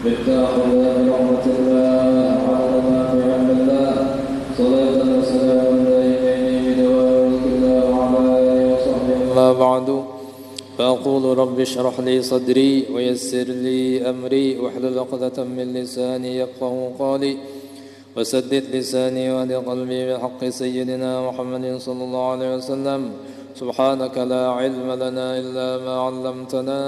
مفتاح باب رحمة الله وعلى في علم الله صلاة وسلام دائمين بدوام ملك الله وعلى آله وصحبه أما بعد فأقول رب اشرح لي صدري ويسر لي أمري واحلل عقدة من لساني يفقهوا قولي وسدد لساني واهد قلبي بحق سيدنا محمد صلى الله عليه وسلم سبحانك لا علم لنا إلا ما علمتنا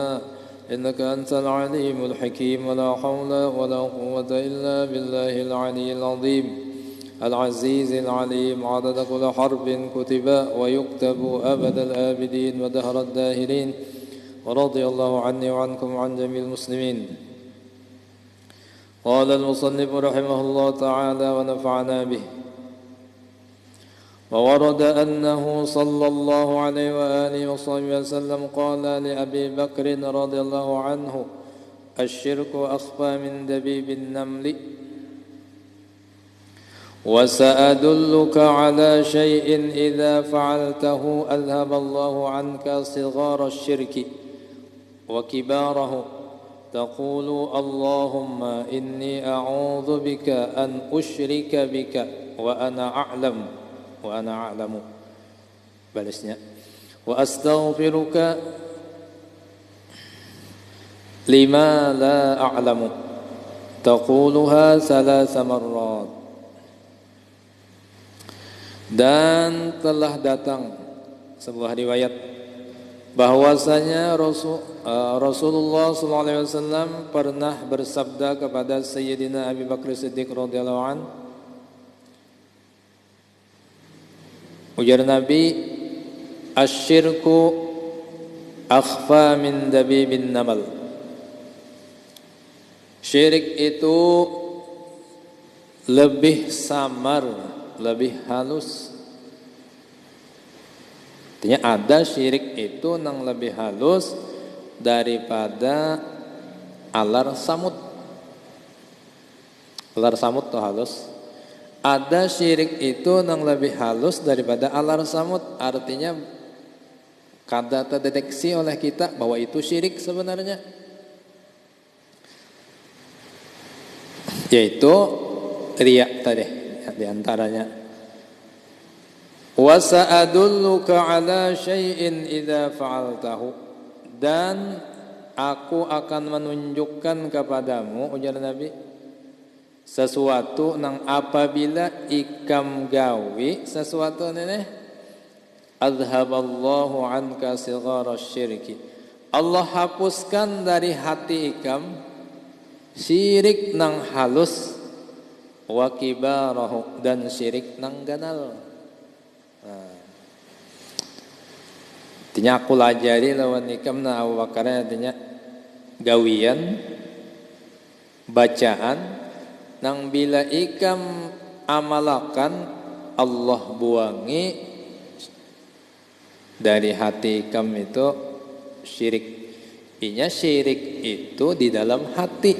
إنك أنت العليم الحكيم ولا حول ولا قوة إلا بالله العلي العظيم العزيز العليم عدد كل حرف كتب ويكتب أبد الآبدين ودهر الداهرين ورضي الله عني وعنكم وعن جميع المسلمين. قال المصنف رحمه الله تعالى ونفعنا به. وورد أنه صلى الله عليه وآله وصحبه وسلم قال لأبي بكر رضي الله عنه الشرك أخفى من دبيب النمل وسأدلك على شيء إذا فعلته أذهب الله عنك صغار الشرك وكباره تقول اللهم إني أعوذ بك أن أشرك بك وأنا أعلم balasnya wa astaghfiruka lima la a'lamu taquluha thalatha marrat. Dan telah datang sebuah riwayat bahwasanya Rasulullah SAW pernah bersabda kepada Sayyidina Abi Bakr Siddiq radhiyallahu anhu, ujar Nabi, asyirku akhfa min dabibin namal. Syirik itu lebih samar, lebih halus. Artinya ada syirik itu yang lebih halus daripada alar samut. Alar samut itu halus. Ada syirik itu yang lebih halus daripada alar samut. Artinya kada terdeteksi oleh kita bahwa itu syirik sebenarnya. Yaitu riya tadi diantaranya. Wa sa'adulluka ala syai'in idza fa'altahu. Dan aku akan menunjukkan kepadamu, ujar Nabi, sesuatu nang apabila ikam gawi sesuatu ini azhaballahu anka sighara syirki. Allah hapuskan dari hati ikam syirik nang halus wa kibarahu dan syirik nang ganal. Artinya aku lajari lawan ikam na Abu Bakar, artinya gawian bacaan nang bila ikam amalakan Allah buangi dari hati ikam itu syirik. Inya syirik itu di dalam hati.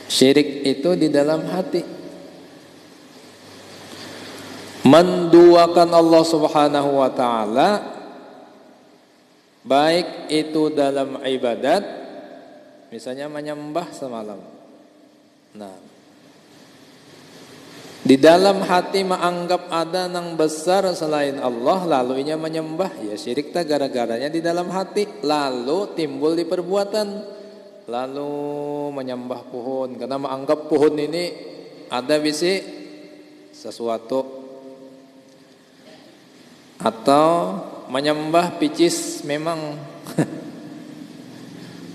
Syirik itu di dalam hati. Menduakan Allah Subhanahu wa taala baik itu dalam ibadat, misalnya menyembah semalam. Nah, di dalam hati menganggap ada yang besar selain Allah, lalu inya menyembah, ya syirik ta gara-garanya di dalam hati, lalu timbul di perbuatan, lalu menyembah pohon karena menganggap pohon ini ada bisi sesuatu, atau menyembah picis memang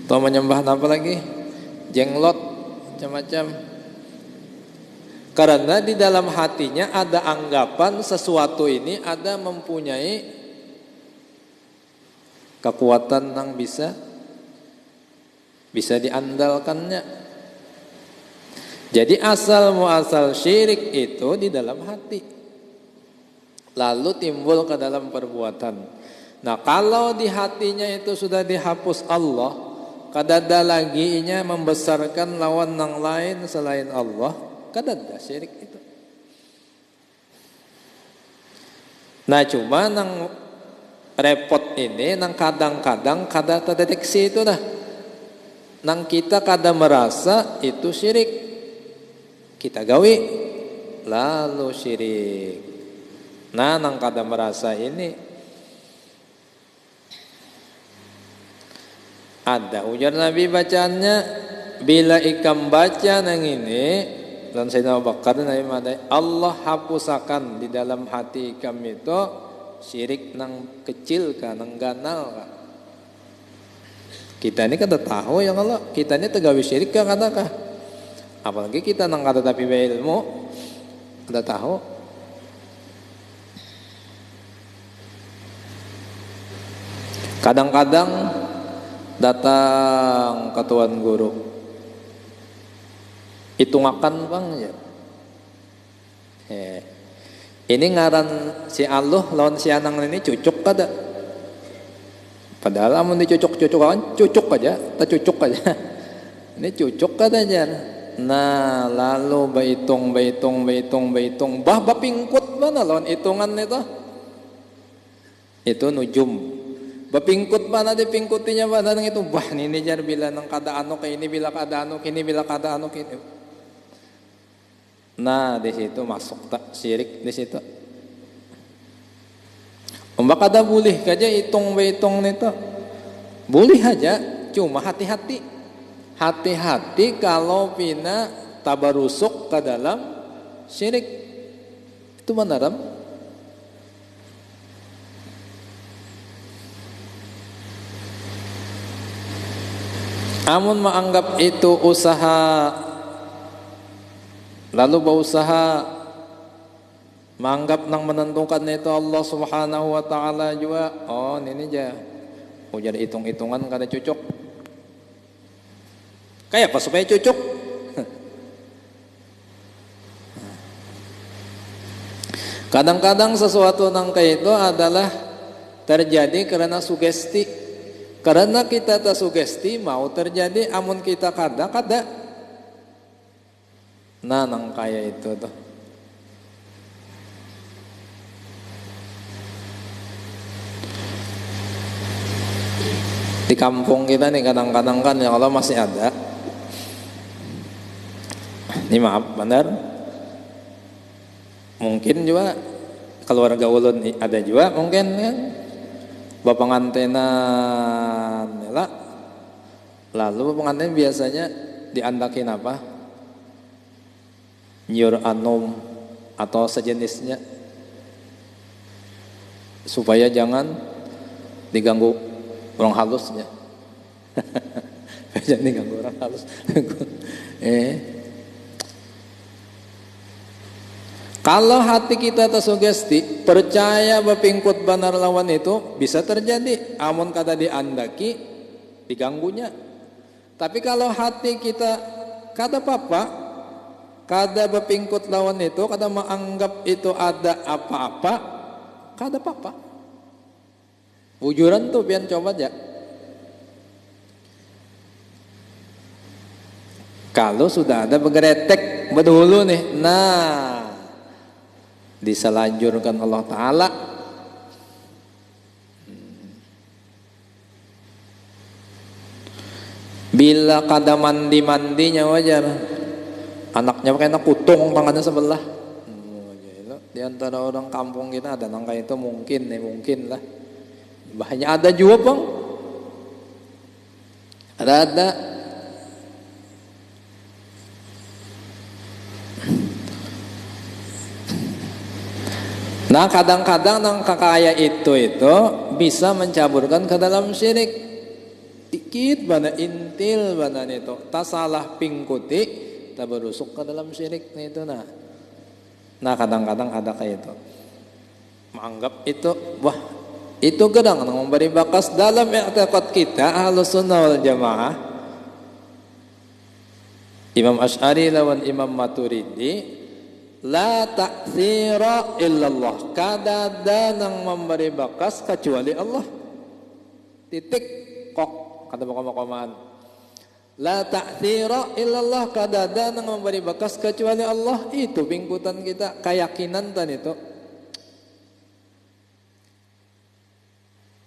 atau menyembah apa lagi, jenglot, macam-macam. Karena di dalam hatinya ada anggapan sesuatu ini ada mempunyai kekuatan yang bisa diandalkannya. Jadi asal muasal syirik itu di dalam hati, lalu timbul ke dalam perbuatan. Nah, kalau di hatinya itu sudah dihapus Allah, kadada lagi inya membesarkan lawan yang lain selain Allah, kadada syirik itu. Nah, cuma nang repot ini nang kadang-kadang kada terdeteksi itu dah. Nang kita kada merasa itu syirik. Kita gawi lalu syirik. Nah, nang kada merasa ini ada ujar Nabi bacaannya, bila ikam baca nang ini dan Sayyidina Abu Bakar Nabi madai, Allah hapusakan di dalam hati ikam itu syirik nang kecil ka nang ganal ka. Kita ini kada tahu yang Allah, kita ini tegawi syirik ka kada ka. Apalagi kita nang kada tapi ilmu kada tahu. Kadang-kadang datang ke tuan guru, hitungakan bang ya. Ini ngaran si Aluh lawan si Anang ini cucuk kada? Padahal amun dicucuk-cucukan cucuk aja, tercucuk aja. Ini cucuk kada aja. Nah, lalu baitung, bah bapingkut mana lawan hitungan itu? Itu nujum. Bapingkut mana dipingkutinya mana nang itu? Bah ini jar bila nang kada anu ke ini, bila kada anu kini, bila kada anu kini. Nah, di situ masuk tak syirik di situ. Umbak kada boleh kaja hitung nito. Boleh aja, cuma hati-hati. Hati-hati kalau pina tabarusuk ke dalam syirik. Itu benar. Amun menganggap itu usaha, lalu berusaha menganggap nang menentukan itu Allah Subhanahu wa taala juga. Oh, ini aja. Ujar hitung-hitungan kada cucuk. Kayak apa supaya cucuk? Kadang-kadang sesuatu nang kayak itu adalah terjadi karena sugesti. Karena kita tersugesti mau terjadi, amun kita kada. Nah, nang kaya itu tuh. Di kampung kita nih kadang-kadang kan ya Allah masih ada. Ini maaf benar. Mungkin juga keluarga ulun ada juga mungkin kan. Bapangantenan lah. Lalu bapanganten biasanya diandakin apa? Nyur anum atau sejenisnya supaya jangan diganggu orang halusnya. Jangan diganggu orang halus. Kalau hati kita tersugesti, percaya bapingkut banar lawan itu bisa terjadi. Amun kata diandaki, diganggunya. Tapi kalau hati kita kada apa-apa, kada bapingkut lawan itu, kada menganggap itu ada apa-apa, kada apa-apa. Wujuran tuh pian coba aja. Kalau sudah ada bergeretek berdulu nih, nah diselanjurkan Allah Ta'ala. Bila kada mandi-mandinya wajar, anaknya pakai kutung tangannya sebelah. Di antara orang kampung kita ada nangka itu mungkin lah. Banyak ada juga bang. Ada. Nah, kadang-kadang nang kakaya itu bisa mencaburkan ke dalam syirik. Dikit bana intil bana itu, tak salah pingkuti, tak berusuk ke dalam syirik itu nah. Nah, kadang-kadang ada kayak itu. Menganggap itu, wah, itu gedang nang memberi bakas dalam i'tiqad kita Ahlus Sunnah wal Jamaah. Imam Asy'ari lawan Imam Maturidi, la ta'thira illallah, kada ada nang memberi bakas kecuali Allah. Titik kok kata makom-makoman. La ta'thira illallah, kada ada nang memberi bakas kecuali Allah. Itu pingkutan kita, keyakinan tan itu.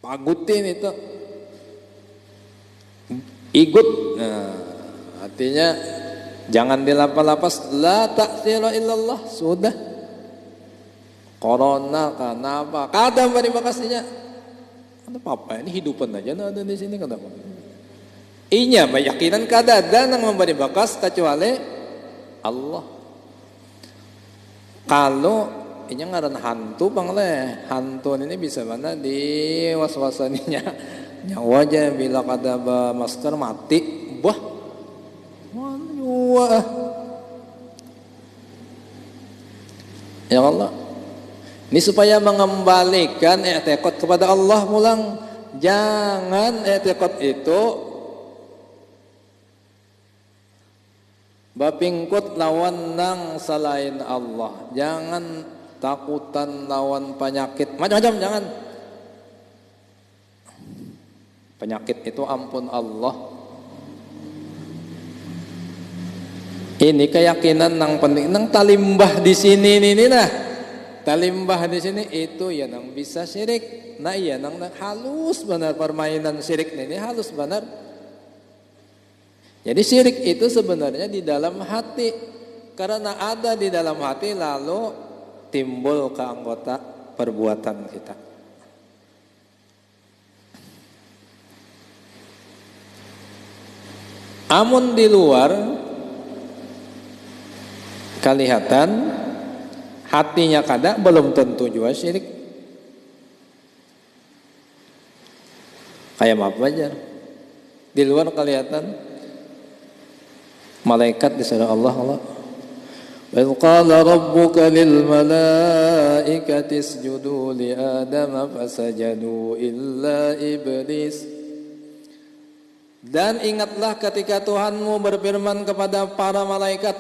pagutin itu ikut. Nah, artinya jangan dilapas-lapas, la ta'zira illallah, sudah. Corona kenapa? Kadang terima kasihnya. Apa ini hidupan aja ada di sini kata apa? Inya keyakinan kada ada yang memberi bakas kecuali Allah. Kalau inya ngaran hantu bangle, hantu ini bisa mana di was-wasaninya nyawa aja bila kada masker mati, wah, wah, ya Allah. Ini supaya mengembalikan i'tiqad kepada Allah mulang. Jangan i'tiqad itu bapingkut lawan nang selain Allah. Jangan takutan lawan penyakit macam-macam, jangan. Penyakit itu ampun Allah. Ini keyakinan nang penting, nang talimbah di sini ini nah. Talimbah di sini itu ya nang bisa syirik. Nah iya nang halus benar permainan syirik ini halus benar. Jadi syirik itu sebenarnya di dalam hati. Karena ada di dalam hati lalu timbul ke anggota perbuatan kita. Amun di luar kelihatan hatinya kada, belum tentu juga syirik. Kayak apa aja di luar kelihatan malaikat disuruh Allah wa qala rabbuka lil malaikati isjudu li adama fasajadu illa iblis. Dan ingatlah ketika Tuhanmu berfirman kepada para malaikat,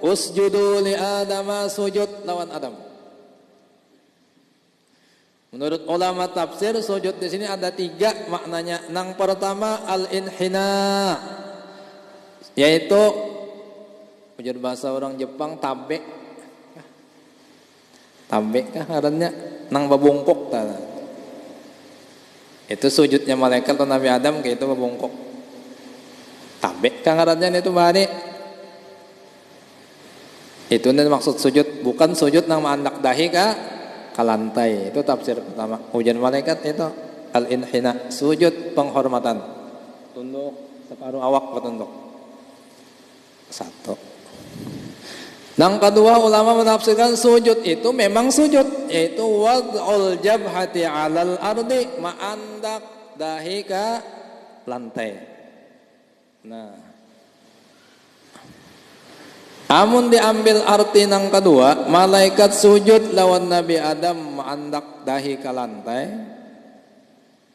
usjudu li adama, sujud lawan Adam. Menurut ulama tafsir, sujud di sini ada 3 maknanya. Yang pertama al-inhina, yaitu ujar bahasa orang Jepang tabe. Tabe kah ngarannya? Nang babungkuk tah. Itu sujudnya malaikat atau Nabi Adam kayak itu babungkuk. Tabe kah ngarannya itu bari. Itu maksud sujud, bukan sujud nang mandak dahi ke lantai. Itu tafsir pertama. Ujian malaikat itu al-inhina, sujud penghormatan. Tunduk separuh awak bertunduk. 1. Yang kedua ulama menafsirkan sujud itu memang sujud, yaitu wad'ul jabhati 'alal ardi, mandak dahi ke lantai. Nah, amun diambil arti yang kedua, malaikat sujud lawan Nabi Adam mandak dahi ke lantai.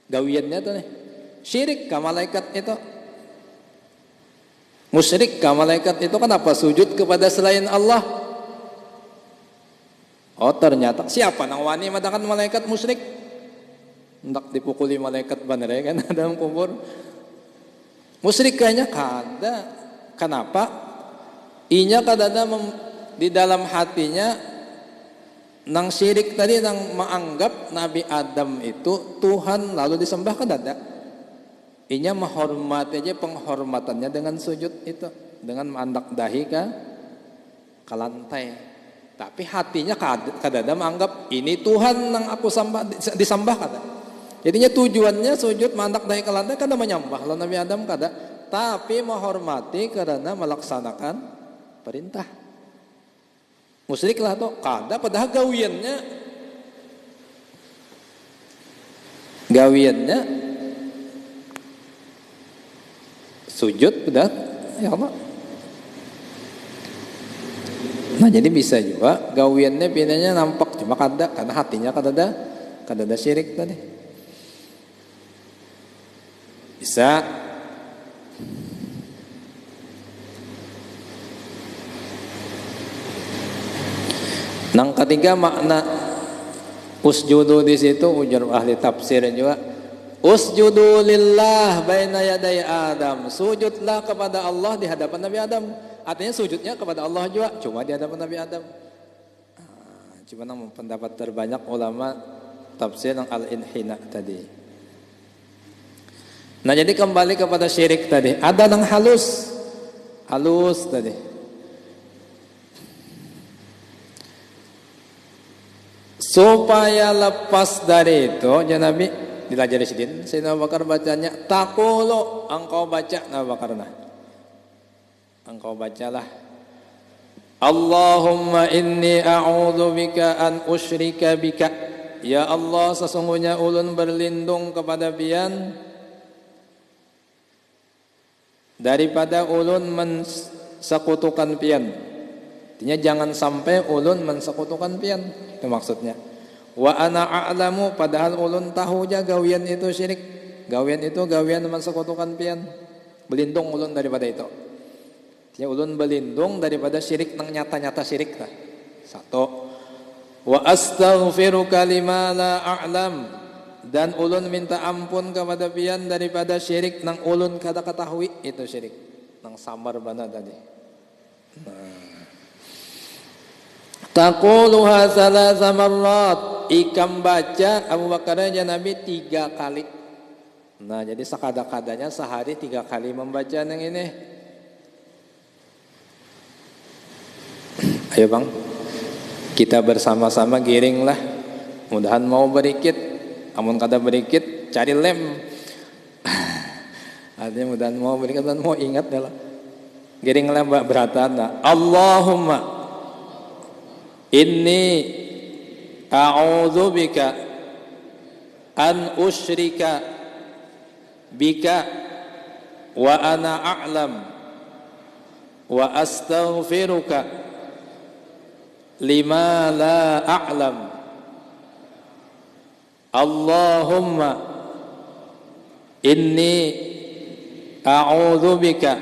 Gawiannya tuh nih, syirik ke malaikat itu. Musyrik ke malaikat itu kenapa sujud kepada selain Allah? Oh ternyata siapa nang wani madakan malaikat musyrik? Hendak dipukuli malaikat bener ya kan dalam kubur. Musyrik kayaknya kada. Kenapa? Inya kadada di dalam hatinya nang syirik tadi, nang menganggap Nabi Adam itu Tuhan lalu disembah kadada. Inya menghormati aja penghormatannya dengan sujud itu, dengan mandak dahi ke lantai. Tapi hatinya kadada menganggap ini Tuhan nang aku sembah, disembah kada. Jadinya tujuannya sujud mandak dahi ke lantai kada menyembah lalu Nabi Adam kada, tapi menghormati karena melaksanakan perintah. Musyrik lah tuh kada, padahal gawiannya sujud udah ya Allah. Nah jadi bisa juga gawiannya pinanya nampak cuma kada, karena hatinya kada ada syirik tadi. Bisa. Yang ketiga makna usjudu di situ ujar ahli tafsir juga. Usjudu lillah baina yaday Adam, sujudlah kepada Allah di hadapan Nabi Adam. Artinya sujudnya kepada Allah juga, cuma di hadapan Nabi Adam. Cuma pendapat terbanyak ulama tafsir yang al-inhina tadi. Nah, jadi kembali kepada syirik tadi. Ada yang halus. Halus tadi. Supaya lepas dari itu, ya Nabi dilajari sidin. Sayyidina Abu Bakar bacanya, taqulu, engkau baca Abu Bakar. Engkau bacalah, Allahumma inni a'udzu bika an usyrika bika. Ya Allah, sesungguhnya ulun berlindung kepada pian daripada ulun mensekutukan pian. Artinya jangan sampai ulun mensekutukan pian. Itu maksudnya. Wa ana a'lamu, padahal ulun tahu aja gawian itu syirik. Gawian itu gawian mensekutukan pian. Berlindung ulun daripada itu. Ya, ulun berlindung daripada syirik nang nyata-nyata syirik lah. Satu. Wa astaghfiruka lima la a'lam, dan ulun minta ampun kepada pian daripada syirik nang ulun kada ketahui itu syirik. Nang samar bana tadi. Taquluha thalatha marrat, ikam baca Abu Bakar ya Nabi 3 kali. Nah, jadi sekada-kadanya sehari 3 kali membaca yang ini. Ayo bang, kita bersama-sama giringlah. Mudahan mau berikit. Amun kada berikit, cari lem. Artinya mudahan mau berikit dan mau ingat adalah giringlah beratan. Allahumma inni a'udzu bika an usyrika bika wa ana a'lam wa astaghfiruka lima la a'lam. Allahumma inni a'udzu bika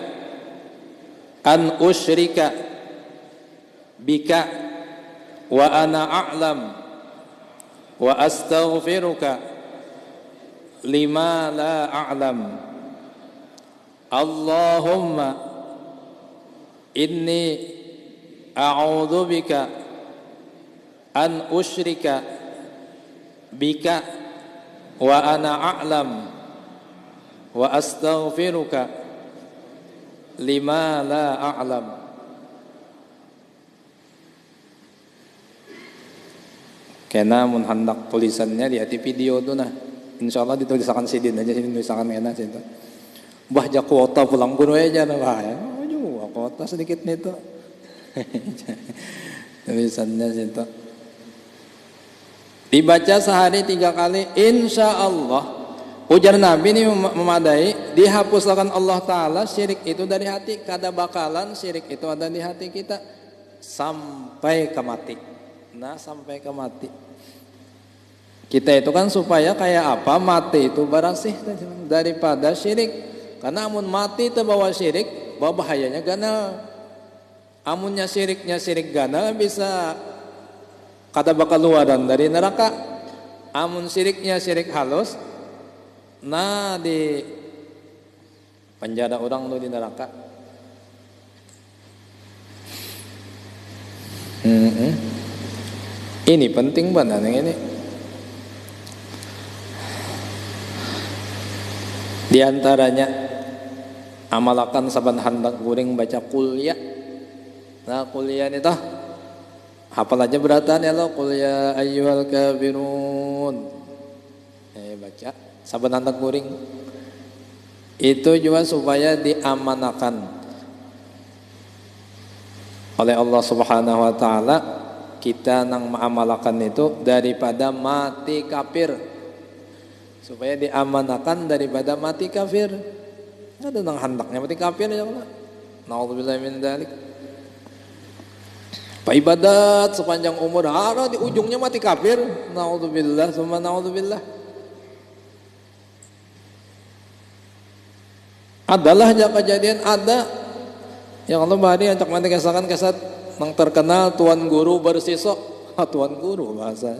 an usyrika bika wa ana a'lam wa astaghfiruka lima la a'lam. Allahumma inni a'udzu bika an usyrika bika wa ana a'lam wa astaghfiruka lima la a'lam. Kena mun hendak tulisannya di hati video tu nah. Insyaallah ditulisakan sidin aja, sidin tulisakan kena situ. Bah ja kuota pulang guru aja nah bah ya. Aduh, kuota sedikit nih tuh. Tulisannya situ. Dibaca sehari 3 kali, insya Allah. Ujar Nabi ini memadai, dihapuskan Allah Ta'ala syirik itu dari hati. Kada bakalan syirik itu ada di hati kita sampai ke mati. Nah, sampai ke mati. Kita itu kan supaya kayak apa? Mati itu bersih daripada syirik. Karena amun mati terbawa syirik, bawa bahayanya ganal. Amunnya siriknya sirik gana bisa kada bakal luaran dari neraka. Amun siriknya sirik halus, nah di penjara orang tuh di neraka. Ini penting banget yang ini. Di antaranya amalakan saban hendak guring baca kuliah. Nah, kuliah itu hafal aja beratan ya lo, kuliah ayyuhal kafirun. Baca saban hendak guring. Itu juga supaya diamanakan oleh Allah Subhanahu wa taala kita nang mengamalkan itu daripada mati kafir. Supaya diamanakan daripada mati kafir. Ada nang hendaknya mati kafir ya Allah. Nauzubillahi min dzalik. Pak ibadat sepanjang umur hara di ujungnya mati kafir. Naudzubillah, summa naudzubillah. Adalah aja kejadian ada yang Allah bahari acak mati kesakan kesat nang terkenal tuan guru bersisok. Tuan guru bahasa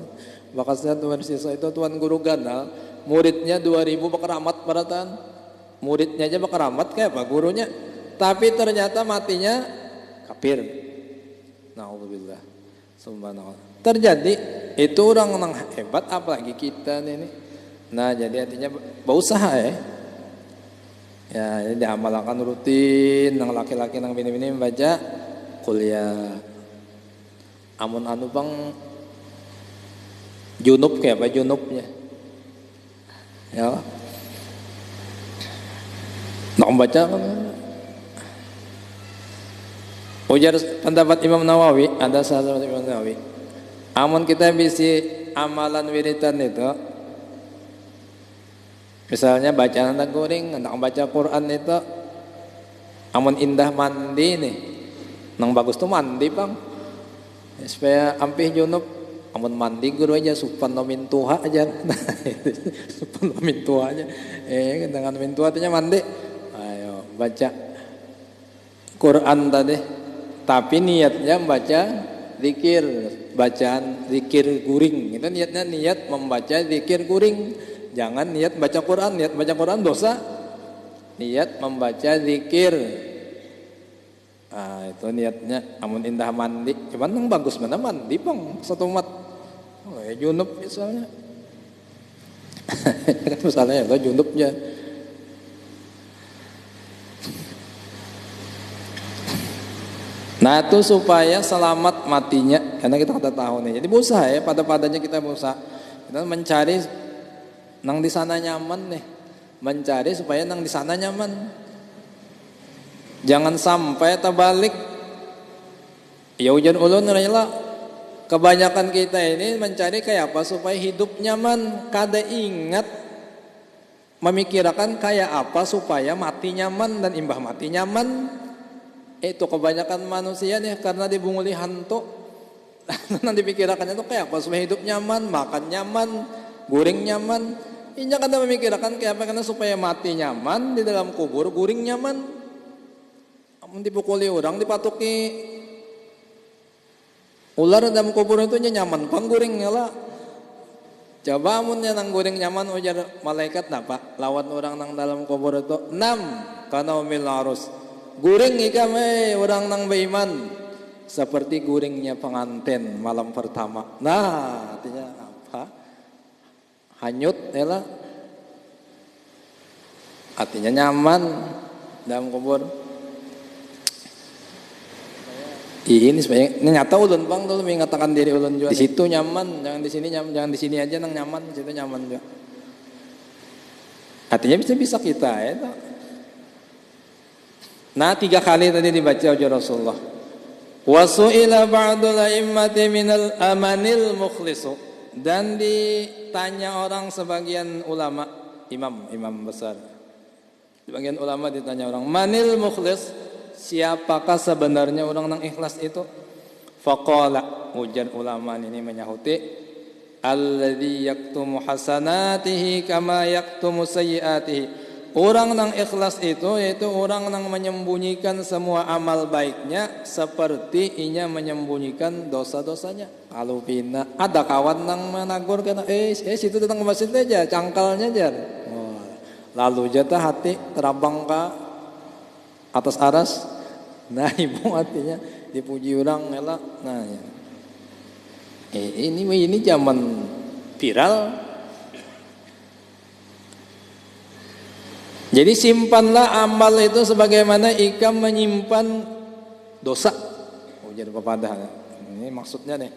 bakasnya tuan bersisok itu tuan guru ganal. Muridnya 2000 bakaramat baratan. Muridnya aja bakaramat kayak apa gurunya. Tapi ternyata matinya kafir. Na'udzubillah. Subhanallah. Terjadi itu orang yang hebat apalagi kita ini. Nah, jadi artinya berusaha ya. Ya, ini diamalkan rutin nang laki-laki nang bini-bini membaca kuliah. Amun anu bang junub kayak apa junubnya? Ya. Nak membaca kan. Ujar pendapat Imam Nawawi, ada salah satu Imam Nawawi. Amun kita bisa amalan wiridan itu, misalnya bacaan tentang kuring, nak baca Quran itu, amun indah mandi nih, nang bagus tuh mandi bang, supaya ampih junub, amun mandi guru aja supan nomin tuha aja, supan nomin tuha aja, dengan nomin tuha artinya mandi, ayo baca Quran tadi, tapi niatnya baca zikir, bacaan zikir guring, itu niatnya niat membaca zikir guring. Jangan niat baca Quran, niat baca Quran dosa. Niat membaca zikir. Ah, itu niatnya. Amun indah mandi, cuman yang bagus mana mandi bang satu umat. Oh, ya junub misalnya. Kan misalnya ya junubnya. Nah itu supaya selamat matinya, karena kita kata tahu nih. Jadi berusaha ya, pada-padanya kita berusaha. Kita mencari nang di sana nyaman nih, mencari supaya nang di sana nyaman. Jangan sampai terbalik. Ya ujian ulun rela. Kebanyakan kita ini mencari kayak apa supaya hidup nyaman. Kada ingat memikirkan kayak apa supaya mati nyaman dan imbah mati nyaman. Itu kebanyakan manusia nih karena dibunguli hantu. Nanti pikirkannya itu kayak apa supaya hidup nyaman, makan nyaman, guring nyaman. Ini kada memikirkan kayak apa karena supaya mati nyaman di dalam kubur, guring nyaman. Amun dipukuli orang, dipatuki ular dalam kubur itu nyaman, pang guring lah. Coba amunnya nang guring nyaman ujar malaikat napa? Lawan orang nang dalam kubur itu 6 kana umil arus. Guring ikame orang nang beriman seperti guringnya pengantin malam pertama. Nah, artinya apa? Hanyut ya, artinya nyaman dalam kubur. Ini sebenarnya ini nyata ulun bang dulu mengatakan diri ulun juga. Di situ nyaman, jangan di sini nyaman, jangan di sini aja nang nyaman, di situ nyaman juga. Artinya bisa kita ya. Nah 3 kali tadi dibaca oleh Rasulullah. Wasu'ila ba'dul a'immati minal amanil mukhlisu. Dan ditanya orang sebagian ulama, imam besar. Sebagian ulama ditanya orang, manil mukhlis, siapakah sebenarnya orang yang ikhlas itu? Faqala, ujar ulama ini menyahuti, alladzi yaktumu hasanatihi kama yaktumu sayyiatihi. Orang yang ikhlas itu yaitu orang yang menyembunyikan semua amal baiknya seperti inya menyembunyikan dosa-dosanya. Kalau pina ada kawan yang menagur kena situ datang ke masjid aja cangkalnya aja. Oh, lalu jatah hati terabang ke atas aras. Nah ibu hatinya dipuji orang elak. Nah ini zaman viral. Jadi simpanlah amal itu sebagaimana ikan menyimpan dosa. Oh jadi pepadah. Ini maksudnya nih.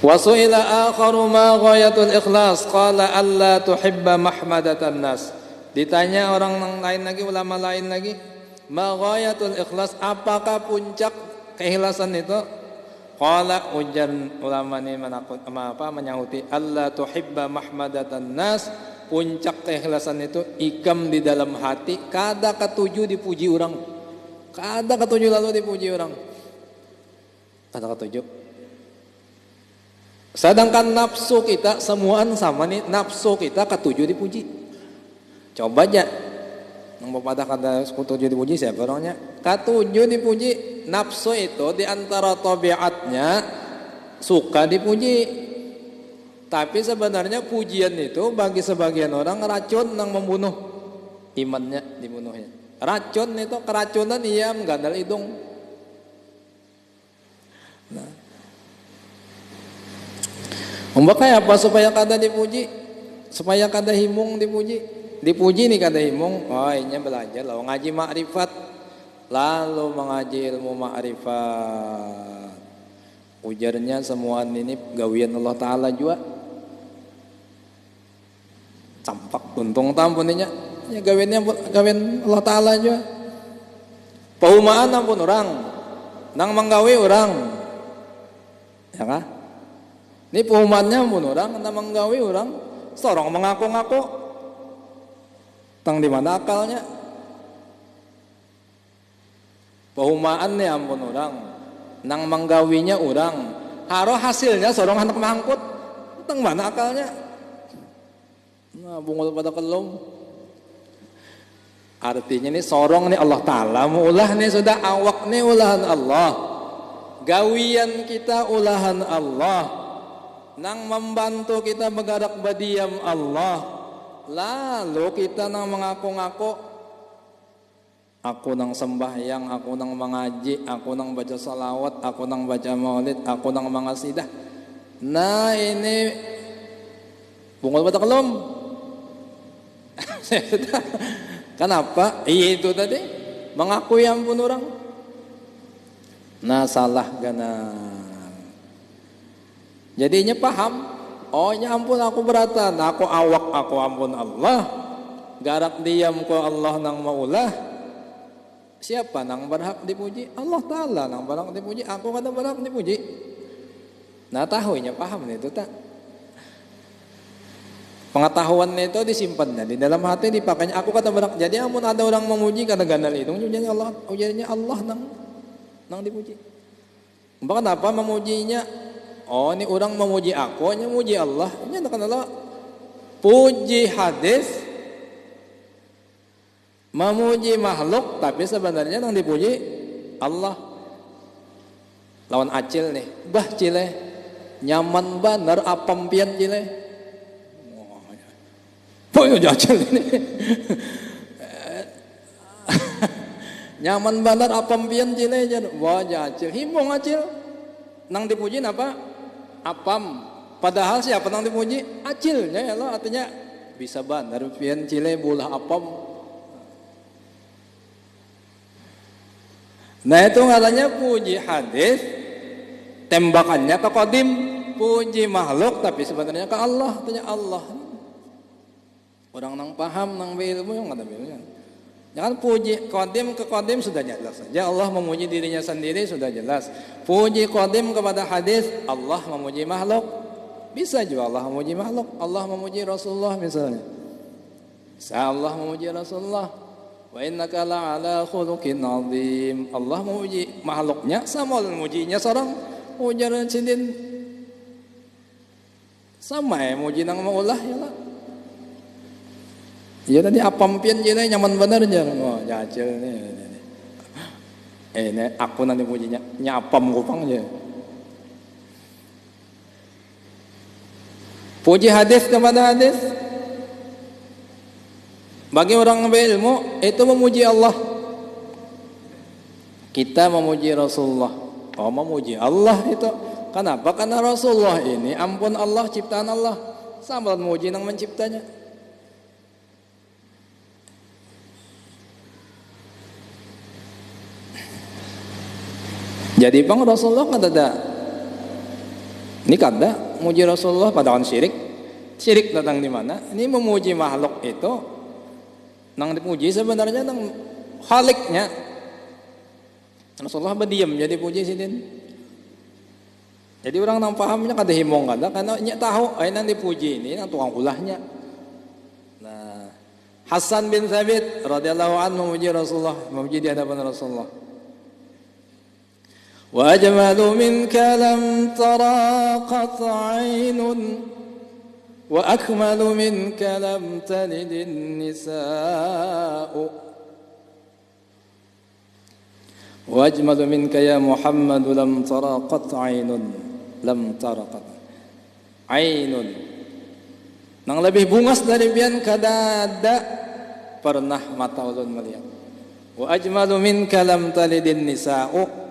Wasu'ila akharu ma ghayatul ikhlas qala alla tuhibba mahmadatan nas. Ditanya orang lain lagi, ulama lain lagi, ma ghayatul ikhlas, apakah puncak keikhlasan itu? Qala ujar ulama ini menyahuti alla tuhibba mahmadatan nas, puncak keikhlasan itu ikam di dalam hati kada ketuju dipuji orang. Kada ketuju lalu dipuji orang. Kada ketuju. Sedangkan nafsu kita semuaan sama nih, nafsu kita ketuju dipuji. Coba aja nang pada kada ketuju dipuji siapa orangnya? Ketuju dipuji. Nafsu itu diantara tabiatnya suka dipuji. Tapi sebenarnya pujian itu bagi sebagian orang racun yang membunuh imannya, dibunuhnya. Racun itu keracunan ia menggandal hidung. Nah. Umbaknya apa supaya kada dipuji? Supaya kada himung dipuji. Dipuji nih kada himung. Oh, ini belajar lalu ngaji makrifat. Lalu mengaji ilmu makrifat. Ujarnya semua ini gawian Allah Ta'ala juga. Campak tuntung tampuninya. Ya gawian Allah Ta'ala juga. Paumaan ampun orang. Nang menggawi orang. Ya kah? Ini pehumannya pun orang, nang menggawi orang. Sorong mengaku-ngaku. Tang di mana akalnya? Pehumaannya ampun orang. Nang menggawinya orang. Haro hasilnya sorong anak mangkut. Tang mana akalnya? Nah, bungul pada kelum. Artinya nih sorong nih Allah Ta'ala ulah nih sudah awak nih ulahan Allah. Gawian kita ulahan Allah. Nang membantu kita bergerak badiam Allah. Lalu kita nang mengaku-ngaku, aku nang sembahyang, aku nang mengaji, aku nang baca salawat, aku nang baca maulid, aku nang mengasidah. Nah ini bungul pada kelum. Kenapa? Iya itu tadi mengakui ampun orang. Nah salah gana. Jadinya paham. Oh ya ampun aku beratan. Aku awak aku ampun Allah. Garak diam ko Allah nang maulah. Siapa nang berhak dipuji? Allah Ta'ala nang berhak dipuji. Aku kada berhak dipuji. Nah tahunya paham itu tak. Pengetahuan itu disimpannya di dalam hati dipakainya. Aku kata berhak. Jadi ampun ada orang memuji kada gandal itu. Ujarnya Allah nang dipuji. Bahkan apa memujinya? Oh ini orang memuji aku, ini memuji Allah. Ini akan Allah puji hadis, memuji makhluk, tapi sebenarnya yang dipuji Allah. Lawan acil nih, bah cile, nyaman banar apam pian cile. Boyo acil ini. Nyaman banar apam pian cile jan. Wah acil, himbong acil. Nang dipuji apa? Apam. Padahal siapa nang dipuji? Acilnya ya Allah, artinya bisa banar pian cile bulah apam. Nah itu katanya puji hadis, tembakannya ke qadim, puji makhluk tapi sebenarnya ke Allah, artinya Allah. Orang nang paham nang berilmu yang ada berilmu. Jangan puji qadim ke qadim sudah jelas saja. Allah memuji dirinya sendiri sudah jelas. Puji qadim kepada hadis, Allah memuji makhluk. Bisa juga Allah memuji makhluk. Allah memuji Rasulullah misalnya. Bisa Allah memuji Rasulullah. Wa innaka la'ala khuluqin 'azim. Allah memuji makhluknya sama memujinya seorang ujaran sidin. Sama ya muji nang maulah ya lah. Iya tadi apam pian jadi nyaman bener aja. Oh, jajal nih. Ini aku nanti pujinya nyapam kupang aja. Puji hadis kepada hadis. Bagi orang berilmu itu memuji Allah. Kita memuji Rasulullah. Oh, memuji Allah itu. Kenapa? Karena Rasulullah ini ampun Allah, ciptaan Allah. Sama memuji nang menciptanya. Jadi bang Rasulullah kan ada, ini kada muji Rasulullah pada orang syirik datang di mana? Ini memuji makhluk itu, nang dipuji sebenarnya nang khaliknya. Rasulullah berdiam jadi puji sidin. Jadi orang nang pahamnya kada himong kada, karena nya tahu, nang dipuji ini nang tukang ulahnya. Nah, Hasan bin Thabit radhiyallahu anhu memuji Rasulullah, memuji di hadapan Rasulullah. وأجمل منك لم ترى قط عين وأكمل منك لم تلد النساء وأجمل منك يا محمد لم ترى قط عين لم ترى قط عين. Nang lebih bungas dari pian kada ada pernah mata ulun melihat. Wa ajmalu minka lam talidin nisa'u.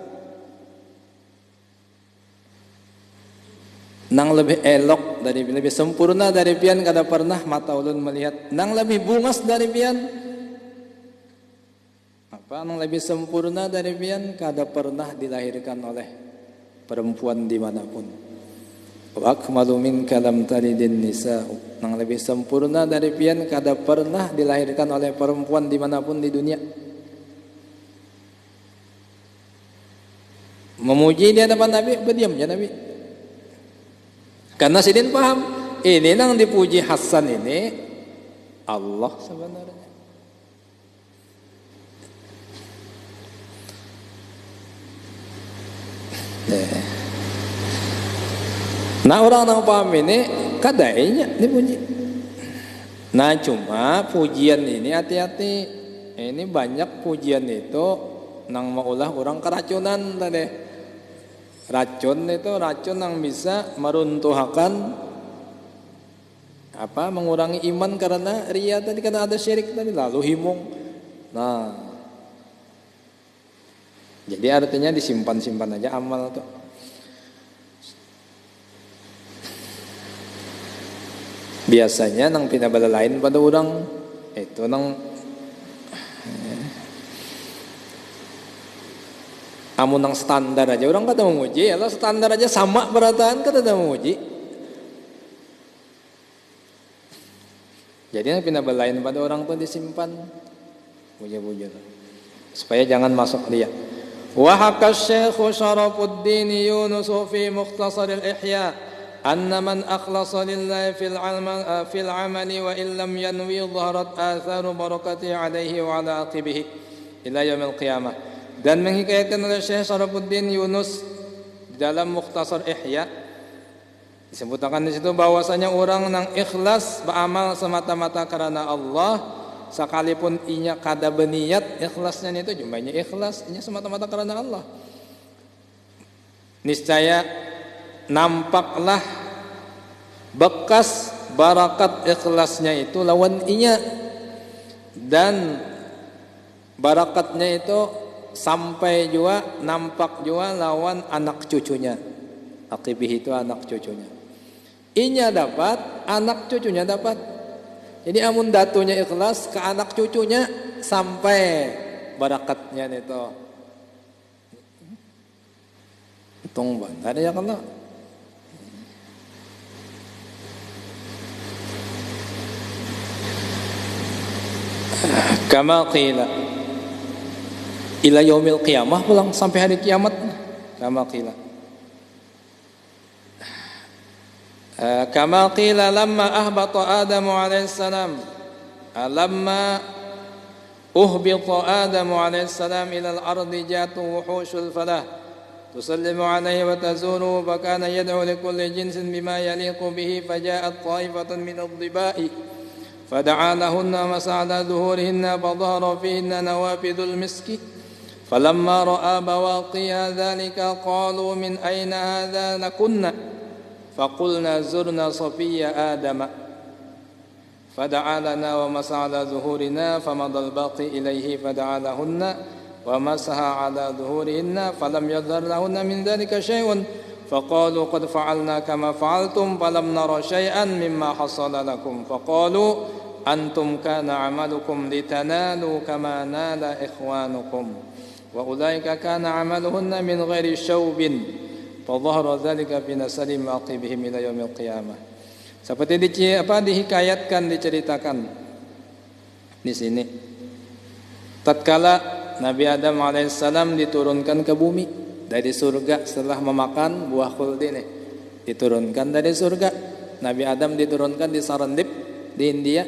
nang lebih elok dari lebih sempurna dari pian kada pernah mata ulun melihat, nang lebih bungas dari pian apa, nang lebih sempurna dari pian kada pernah dilahirkan oleh perempuan dimanapun. Wa akmalu minka lam talidin nisa, nang lebih sempurna dari pian kada pernah dilahirkan oleh perempuan dimanapun di dunia. Memuji di hadapan Nabi, berdiam ya Nabi. Karena sidin paham, ini nang dipuji Hasan ini Allah sebenarnya. Nah orang nang paham ini kadainya dipuji. Nah cuma pujian ini hati-hati. Ini banyak pujian itu nang maulah orang keracunan tadi. Racun itu racun yang bisa meruntuhkan apa, mengurangi iman karena ria tadi, karena ada syirik tadi, lalu himung. Nah, jadi artinya disimpan-simpan aja amal tuh. Biasanya nang pindah bala lain pada orang itu nang amun nang standar aja orang kata memuji, ya standar aja sama berataan kata memuji. Jadi yang pindah belain pada orang tuh disimpan, puja-puja supaya jangan masuk dia. Wa hakas Syekh Syarafuddin Yunus fi Mukhtasar al-Ihya anna man akhlasa lillahi fil amali wa illam yanwi dhaharat atharu barakati alaihi wa ala aqibihi ila yaumil qiyamah. Dan menghikayatkan oleh Syekh Syarafuddin Yunus dalam Mukhtasar Ihya disebutkan di situ bahwasanya orang nang ikhlas beramal semata-mata karena Allah, sekalipun inya kada berniat, ikhlasnya itu jumlahnya ikhlas, inya semata-mata karena Allah, niscaya nampaklah bekas barakat ikhlasnya itu lawan inya, dan barakatnya itu sampai juga nampak juga lawan anak cucunya. Aqibih itu anak cucunya. Inya dapat, anak cucunya dapat. Jadi amun datunya ikhlas ke anak cucunya sampai barakatnya itu. Untung banget ya kalau. Kama qila ila yaumil qiyamah, pulang sampai hari kiamat. Kama qila kama qila lamma ahbata Adam alaihi salam, lamma uhbita Adam alaihi salam ila al-ardi jatu wuhushul falah tusallimu alaihi wa tazuru fa kana yad'u li kulli jinsin bima yaliqu bihi faja'at ta'ifatun min ad-diba'i fada'a lahunna mas'ala dhuhurihinna fadhara fihinna nawafidul miski فلما رأى بواقيها ذلك قالوا من أين هذا لكنا فقلنا زرنا صفي آدم فدعا لنا ومسح على ظهورنا فمضى الباقي إليه فدعا لهن ومسح على ظهورهن فلم يظهر لهن من ذلك شيء فقالوا قد فعلنا كما فعلتم فلم نرى شيئا مما حصل لكم فقالوا أنتم كان عملكم لتنالوا كما نال إخوانكم وأولئك كان عملهن من غير شوب فظهر ذلك في نسل عقبهم إلى يوم القيامة. Seperti dihikayatkan, diceritakan di sini. Tatkala Nabi Adam alaihissalam diturunkan ke bumi dari surga setelah memakan buah khuldi nih, diturunkan dari surga. Nabi Adam diturunkan di Sarandip di India,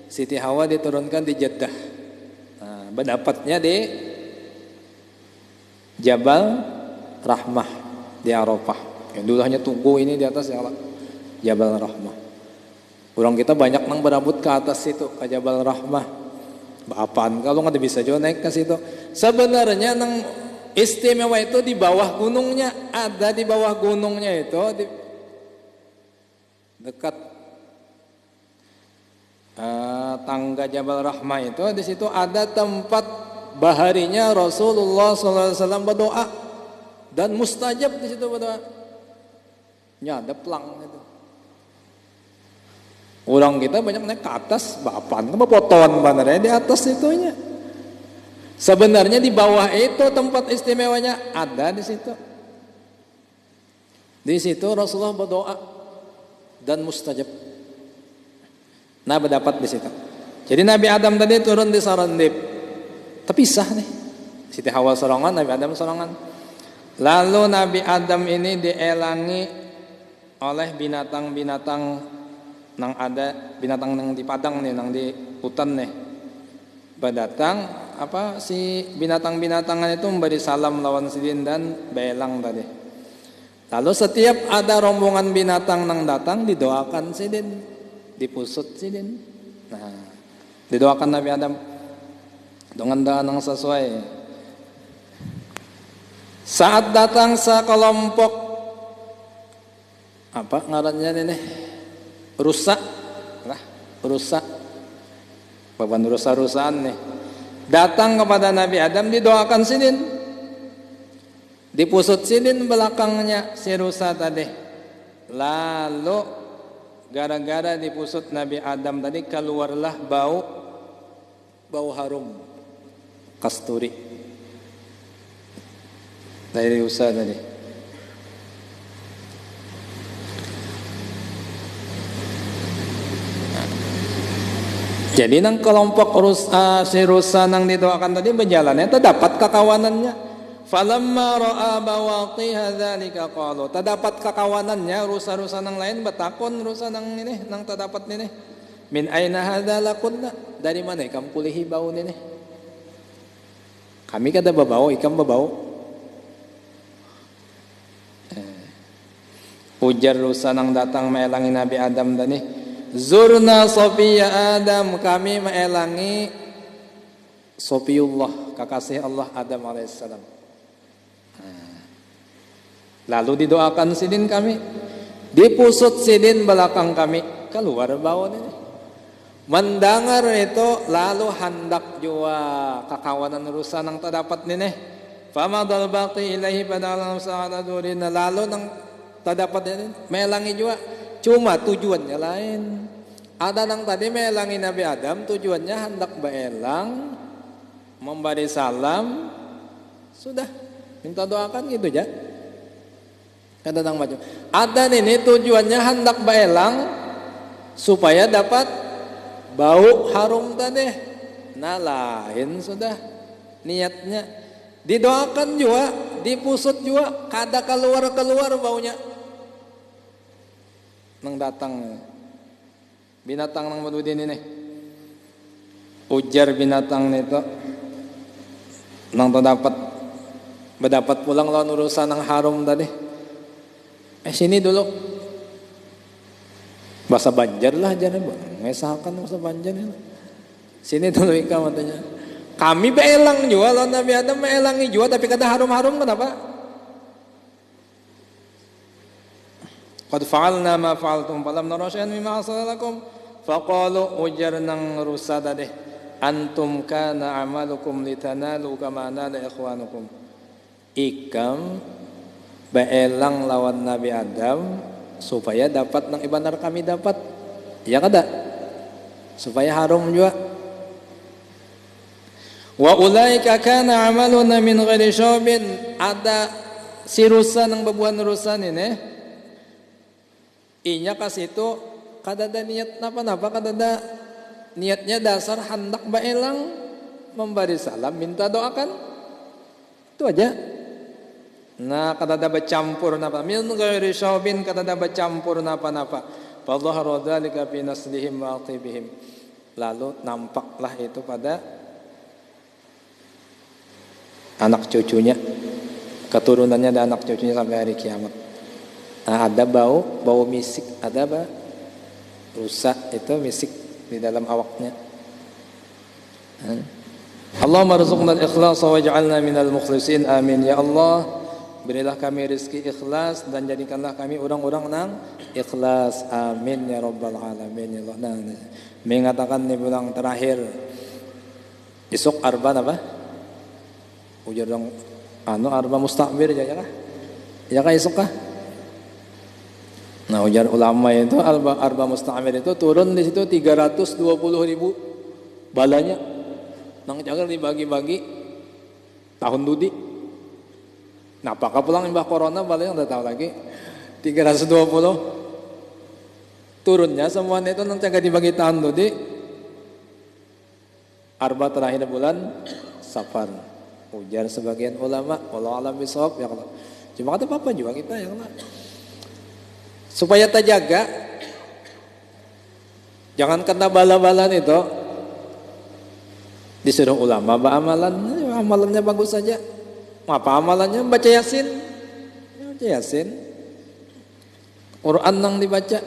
Siti Hawa diturunkan di Jeddah. Nah, berdapatnya di Jabal Rahmah di Arafah. Yang dulu hanya tugu ini di atas ya Allah. Jabal Rahmah. Orang kita banyak nang berambut ke atas itu, ke Jabal Rahmah. Apaan kalau nggak bisa juga naik ke situ. Sebenarnya nang istimewa itu di bawah gunungnya, ada di bawah gunungnya itu di dekat tangga Jabal Rahmah itu, di situ ada tempat baharinya Rasulullah SAW berdoa dan mustajab di situ berdoa. nya ada pelang itu. Orang kita banyak naik ke atas, bapan, potongan benernya di atas itunya. Sebenarnya di bawah itu tempat istimewanya ada di situ. Di situ Rasulullah berdoa dan mustajab. Nah, berdapat di situ. Jadi Nabi Adam tadi turun di Sarandip. Terpisah nih. Siti Hawa sorongan, Nabi Adam sorongan. Lalu Nabi Adam ini dielangi oleh binatang-binatang nang ada binatang nang di padang nih, nang di hutan nih. Berdatang si binatang-binatangan itu memberi salam lawan sidin dan belang tadi. Lalu setiap ada rombongan binatang nang datang didoakan sidin, dipusut sidin. Nah, didoakan Nabi Adam dengan doa yang sesuai. Saat datang sekelompok ngarannya ini rusak beban rusak-rusaan nih datang kepada Nabi Adam, didoakan sidin, dipusut sidin belakangnya si rusa tadi. Lalu gara-gara dipusut Nabi Adam tadi keluarlah bau harum kasturi dari rusa tadi. Jadi nang kelompok si rusa nang didoakan tadi berjalannya terdapat kakawanannya. Falamma ra'a bawaqiha dzalika qalu. Terdapat kakawanannya rusa-rusa nang lain betakon rusa nang ini nang terdapat ini. Min aina hadza lakunna? Dari mana ikam pulihi bau ini? Kami kada babau, ikam babau. Ujar rusa nang datang melangi Nabi Adam tadi. Zurna Sofiya Adam, kami melangi Sofiyullah, kekasih Allah Adam alaihissalam. Lalu didoakan sidin kami, dipusut sidin belakang kami, keluar bau ini. Mendengar itu lalu hendak jua kakawanan rusa nang terdapat ini. Famadal baqi ilaihi pada'alam sa'ada durina. Lalu nang terdapat ini melangi jua. Cuma tujuannya lain. Ada nang tadi melangi Nabi Adam, tujuannya hendak beelang, memberi salam, sudah minta doakan gitu aja. Kata nang maju. Ada ini tujuannya hendak beelang supaya dapat bau harum tadi. Nah lain sudah niatnya. Didoakan juga, dipusut juga, kada keluar baunya. Nang datang binatang nang madudin ini ujar binatang itu nang berdapat pulang lawan urusan nang harum tadi. Sini dulu bahasa Banjar lah jangan mengesahkan bahasa Banjar ini. Sini dulu ikam katanya. Kami beelang juga lawan Nabi Adam beelangi juga tapi kada harum-harum kenapa? Qad fa'alna ma fa'altum falam nara syai'an mimma hasalakum faqalu ujar nang rusa tadi antum kana amalukum litanalu kama nala ikhwanukum. Ikam beelang lawan Nabi Adam supaya dapat nang ibanar kami dapat. Ya kada? Supaya harum juga. Wa ulaika kana amaluna min ghairi syabin. Ada si rusa nang bebuan rusan ini inya kasih itu kadada niat napa kadada niatnya dasar hendak baelang memberi salam minta doakan itu aja. Nah kadada bercampur napa min ghairi syabin kadada bercampur napa fa dhahara dzalika fi naslihim wa aqibihim. Lalu nampaklah itu pada anak cucunya, keturunannya dan anak cucunya sampai hari kiamat. Nah, ada bau misik, ada rusak itu misik di dalam awaknya. Allahumma rzuqna al-ikhlas waj'alna minal mukhlisin. Amin ya Allah. Berilah kami rezeki ikhlas dan jadikanlah kami orang-orang nang ikhlas. Amin ya rabbal alamin ya Allah. Nah, mengatakan di bulan terakhir esok arba apa? Ujar dong arba mustakbir ya kah? Ya kah esok kah? Nah, ujar ulama itu arba musta'mir itu turun di situ 320.000 balanya. Nang cager dibagi-bagi tahun dudi. Nah, apakah pulang imbah corona balanya udah tahu lagi 320 turunnya semuanya itu nang cager dibagi tahun dudi. Arba terakhir bulan Safar. Ujar sebagian ulama, wallahu a'lam bishawab ya Allah. Cuma kata apa juga kita ya Allah. Supaya terjaga, jangan kena bala-balan itu. Disuruh ulama amalannya bagus saja. Apa amalannya? Baca Yasin. Baca Yasin. Quran nang dibaca.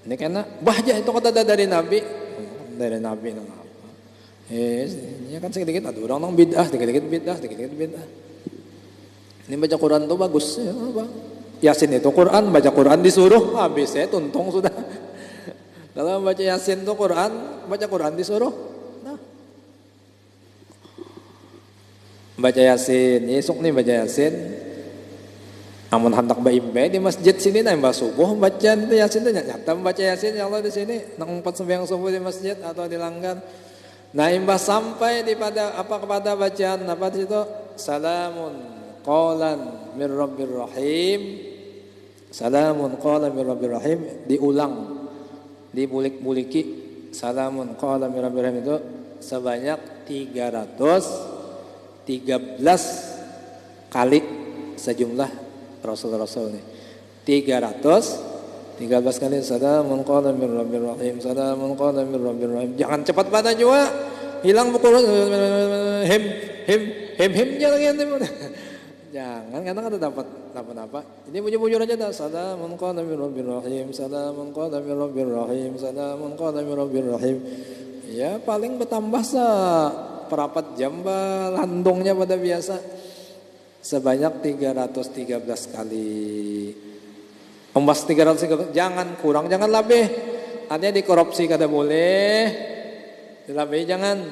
Ini karena bahja itu kata dari Nabi. Dari Nabi nang apa? Ya kan sedikit ada orang nang bid'ah, sedikit bid'ah. Ini baca Quran tuh bagus ya, apa? Yasin itu Quran, baca Quran disuruh, habis ya tuntung sudah. Kalau baca Yasin itu Quran, baca Quran disuruh. Nah. Baca Yasin, esok nih baca Yasin. Amun hendak baimbe di masjid sini nah mbak subuh baca itu Yasin itu nyata baca Yasin ya Allah di sini nang 4 sembahyang subuh di masjid atau di langgar. Nah imbah sampai kepada bacaan apa di situ? Salamun qalan mir rabbir rahim. Salamun qala mir rabbir rahim, diulang, dibulik-buliki. Salamun qala mir rabbir rahim itu sebanyak 313 kali sejumlah rasul-rasul nih. 313 kali salamun qala mir rabbir rahim, salamun qala mir rabbir rahim. Jangan cepat pada juga. Hilang buku him jangan jangan karena kan dapat apa. Ini bujur aja dah. Salamun qala mir rabbir rahim, salamun qala mir rabbir rahim, salamun qala mir rabbir rahim. Ya paling bertambah perapat jam landungnya pada biasa. Sebanyak 313 kali. Ombas 313 jangan kurang, jangan lebih. Artinya dikorupsi kada boleh. Dilebih jangan.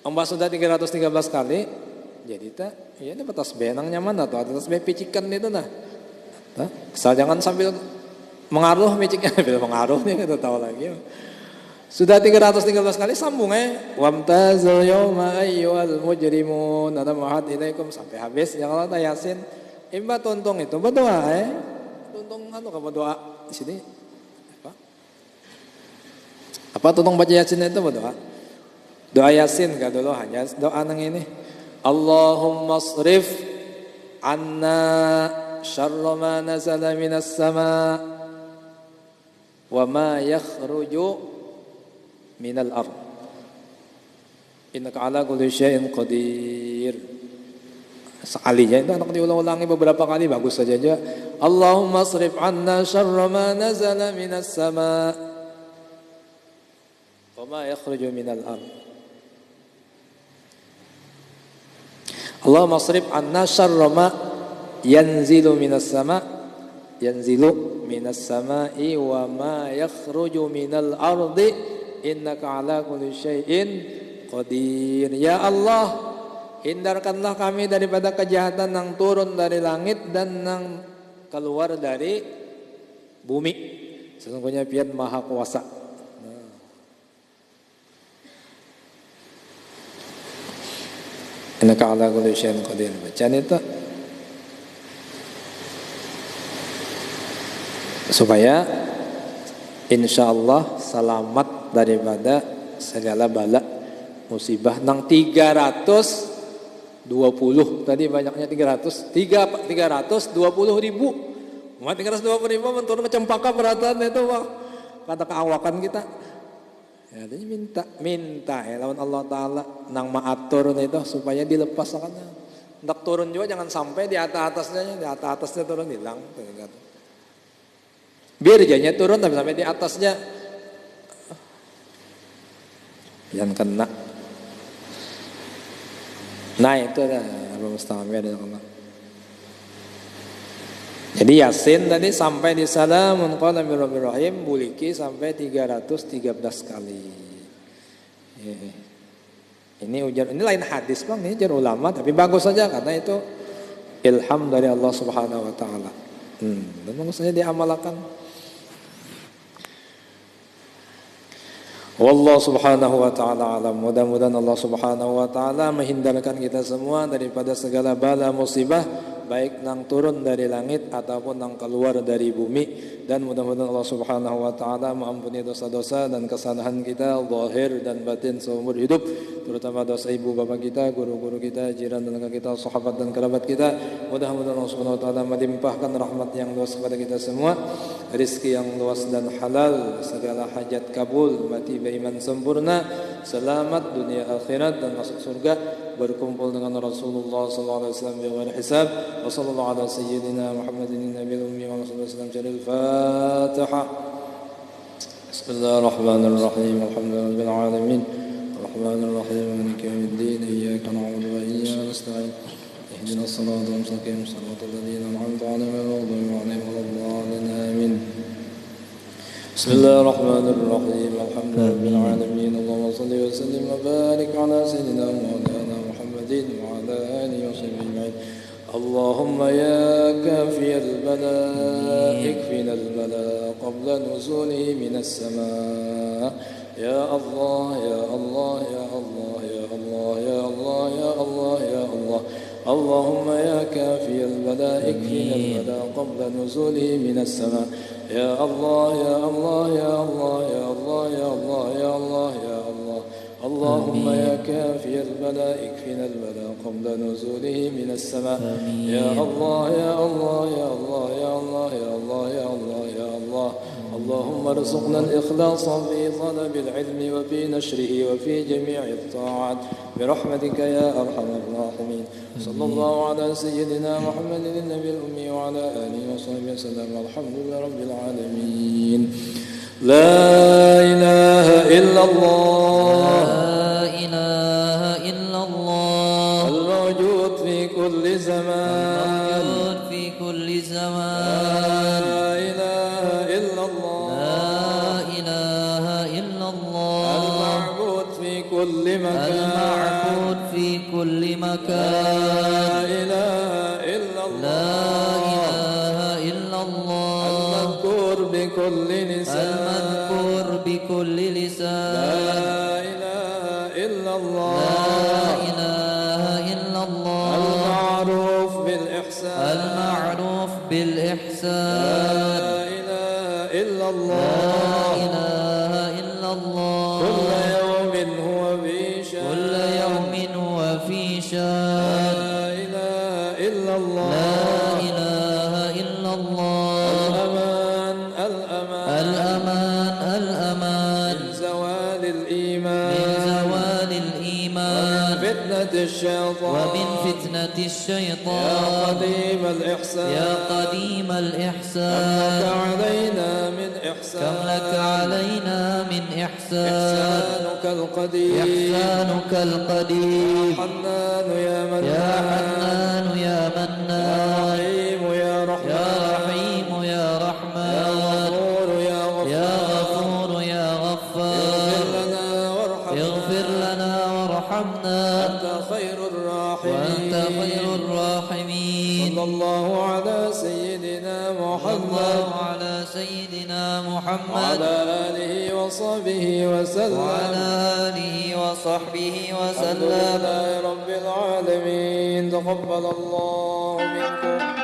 Ombas sudah 313 kali. Jadi ya ini batas benang nyaman atau atas picikan itu nah. Kesal jangan sambil mengaruh piciknya, sambil mengaruh nih kita tahu lagi. Sudah 313 kali sambung wamtazul yawma ayyuhal mujrimun ada mahat ilaikum sampai habis jangan lupa Yasin. Imba tuntung itu berdoa tuntung ke berdoa di sini apa tuntung baca Yasin itu berdoa. Doa Yasin enggak dulu hanya doa nang ini. Allahumma asrif anna syarra ma nazala minas sama wa ma yakhruju minal ard innaka ala kulli syai'in qadir. Sekalinya itu anak diulang-ulangi beberapa kali bagus saja. Allahumma asrif anna syarra ma nazala minas sama wa ma yakhruju minal ard. Allahumma asrif anna syarra ma yanzilu minas sama sama'i wa ma yakhruju minal ardi innaka ala kulli syai'in qadir. Ya Allah, hindarkanlah kami daripada kejahatan yang turun dari langit dan yang keluar dari bumi. Sesungguhnya Pian Maha Kuasa. Innaka ala kulli syai'in qadir. Bacaan itu supaya insyaallah selamat daripada segala bala musibah. Nang 320 tadi banyaknya 320 ribu. Umat 320 ribu menurun ke cempaka beratan itu kata keawakan kita. Ya, jadi minta ya lawan Allah Ta'ala nang maatur itu supaya dilepas akan. Hendak turun juga jangan sampai di atasnya turun hilang. Biar jadinya turun tapi sampai di atasnya yang kena. Nah itu dah Abu Mustamir ada Allah. Jadi Yasin tadi sampai di salamun qala mir rabbir rahim buliki sampai 313 kali. Ini ujar, ini lain hadis Bang, ini ujar ulama tapi bagus saja karena itu ilham dari Allah Subhanahu wa taala. Dan maksudnya diamalkan. Wallahu subhanahu wa ta'ala alam. Mudah-mudahan Allah subhanahu wa ta'ala menghindarkan kita semua daripada segala bala musibah, baik nang turun dari langit ataupun nang keluar dari bumi. Dan mudah-mudahan Allah subhanahu wa ta'ala mengampuni dosa-dosa dan kesalahan kita zahir dan batin seumur hidup, terutama dosa ibu bapak kita, guru-guru kita, jiran dan kakak kita, sahabat dan kerabat kita. Mudah-mudahan Allah subhanahu wa ta'ala melimpahkan rahmat yang luas kepada kita semua, rizki yang luas dan halal, segala hajat kabul, mati beriman sempurna, selamat dunia akhirat dan masuk surga, berkumpul dengan Rasulullah sallallahu alaihi wasallam bighairi hisab. Wa sallallahu ala sayyidina Muhammadin nabiyil ummi wa sallallahu alaihi wasallam. Al-Fatihah. Bismillahirrahmanirrahim. Alhamdulillahirabbil alamin. Arrahmanir rahim. Maliki yaumiddin. Iyyaka na'budu wa iyyaka nasta'in. Ihdinas siratal mustaqim. Siratal ladzina an'amta 'alaihim ghairil maghdubi 'alaihim waladdallin. Amin. Bismillahirrahmanirrahim. Alhamdulillahirabbil alamin. Allahumma shalli wa sallim wa barik 'ala sayyidina Muhammadin wa 'ala alihi wa sahbihi ajma'in. اللهم يا كافي البلاء اكفنا البلاء قبل نزوله من السماء يا الله يا الله يا الله يا الله يا الله يا الله يا الله اللهم يا كافي البلاء اكفنا البلاء قبل نزوله من السماء يا الله يا الله يا الله يا الله يا الله يا الله يا الله اللهم يا كافي البلاء اكفنا البلاء قبل نزوله من السماء يا الله يا الله يا الله يا الله يا الله يا الله يا الله اللهم ارزقنا الإخلاص في طلب العلم وفي نشره وفي جميع الطاعات برحمتك يا أرحم الراحمين. صلى الله على سيدنا محمد النبي الأمي وعلى آله وصحبه وسلم. الحمد لله رب العالمين. لا إله إلا الله لا إله إلا الله الموجود في كل زمان في كل زمان لا إله إلا الله لا إله إلا الله المعبود في كل مكان المعبود في كل مكان لا إله إلا الله لا إله إلا الله المذكور بكل لسان المذكور بكل لسان لا إله إلا الله لا إله إلا الله المعروف بالإحسان المعروف بالإحسان لا إله إلا لا الله إله إلا الله كل يوم هو في شان كل يوم هو في شان لا إله إلا الله لا إله إلا الله الأمان الأمان الأمان الأمان من زوال من الإيمان زوال الإيمان فتنة الشيطان ومن فتنة يا الشيطان قديم الإحسان يا قديم كم الإحسان لك علينا من إحسان كم لك علينا من إحسان إحسانك القديم إحسانك القديم حنان يا منان يا حنان يا منان رحيم يا رحمن يا رحيم يا يا رحمن غفور يا غفار يا غفور يا غفار اغفر لنا وارحمنا اغفر لنا وارحمنا أنت خير الراحمين وأنت خير الراحمين صلى الله على سيدنا صلى محمد الله على سيدنا محمد وعلى آله وصحبه وسلم وعلى آله وصحبه الحمد وسلم لله رب العالمين. تقبل الله منكم.